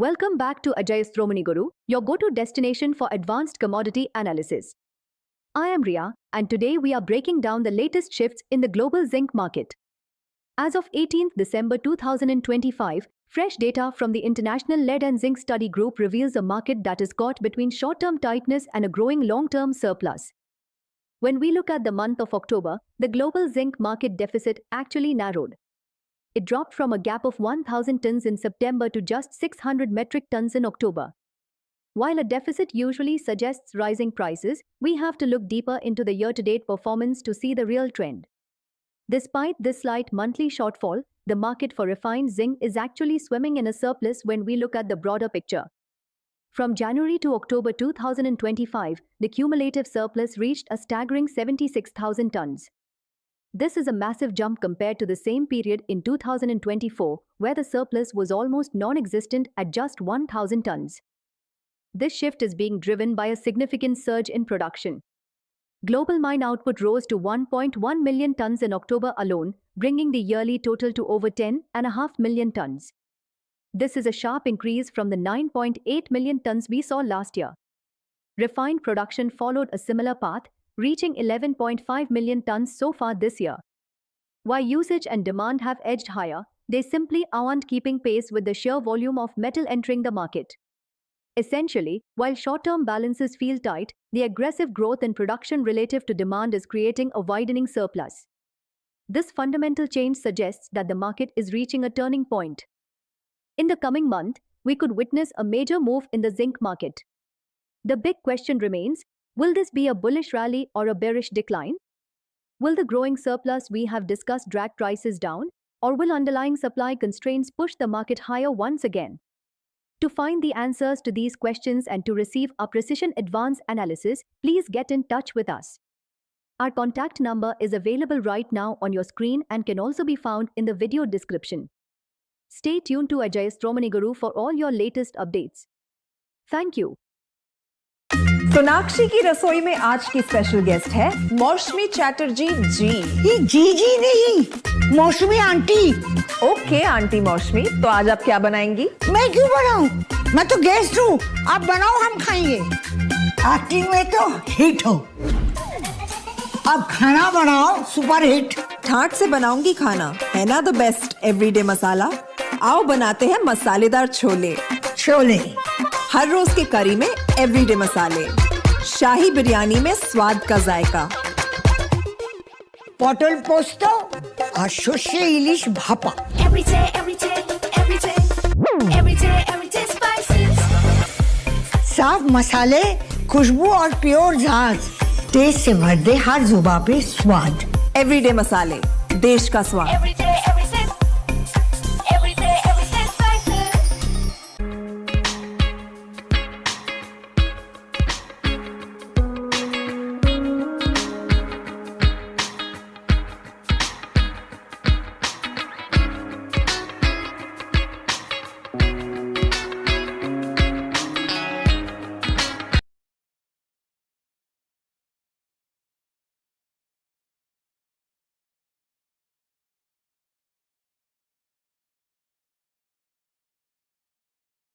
Welcome back to Ajay Stromani Guru, your go-to destination for advanced commodity analysis. I am Ria, and today we are breaking down the latest shifts in the global zinc market. As of 18th December 2025, fresh data from the International Lead and Zinc Study Group reveals a market that is caught between short-term tightness and a growing long-term surplus. When we look at the month of October, the global zinc market deficit actually narrowed. It dropped from a gap of 1,000 tons in September to just 600 metric tons in October. While a deficit usually suggests rising prices, we have to look deeper into the year-to-date performance to see the real trend. Despite this slight monthly shortfall, the market for refined zinc is actually swimming in a surplus when we look at the broader picture. From January to October 2025, the cumulative surplus reached a staggering 76,000 tons. This is a massive jump compared to the same period in 2024, where the surplus was almost non-existent at just 1,000 tons. This shift is being driven by a significant surge in production. Global mine output rose to 1.1 million tons in October alone, bringing the yearly total to over 10.5 million tons. This is a sharp increase from the 9.8 million tons we saw last year. Refined production followed a similar path, reaching 11.5 million tons so far this year. While usage and demand have edged higher, they simply aren't keeping pace with the sheer volume of metal entering the market. Essentially, while short-term balances feel tight, the aggressive growth in production relative to demand is creating a widening surplus. This fundamental change suggests that the market is reaching a turning point. In the coming month, we could witness a major move in the zinc market. The big question remains, will this be a bullish rally or a bearish decline? Will the growing surplus we have discussed drag prices down, or will underlying supply constraints push the market higher once again? To find the answers to these questions and to receive our precision advanced analysis, please get in touch with us. Our contact number is available right now on your screen and can also be found in the video description. Stay tuned to Ajay Stromani Guru for all your latest updates. Thank you. Sonakshi की रसोई में आज की special guest है मौसमी चैटर्जी जी। ये जी नहीं, मौसमी आंटी। ओके आंटी मौसमी, तो आज आप क्या बनाएंगी? मैं क्यों बनाऊं? मैं तो गेस्ट हूँ। आप बनाओ, हम खाएंगे। एक्टिंग में तो हिट हो। अब खाना बनाओ, सुपर हिट। ठाट से बनाऊंगी खाना, है ना द बेस्ट एवरीडे मसाला। आओ बनाते हैं मसालेदार छोले। छोले हर रोज की करी में एवरीडे मसाले, शाही बिरयानी में स्वाद का जायका, पटल पोस्तो और सर्षे इलिश भापा। साफ मसाले, खुशबू और प्योर झांझ, टेस्ट से भर दे हर जुबान पे स्वाद। एवरीडे मसाले, देश का स्वाद।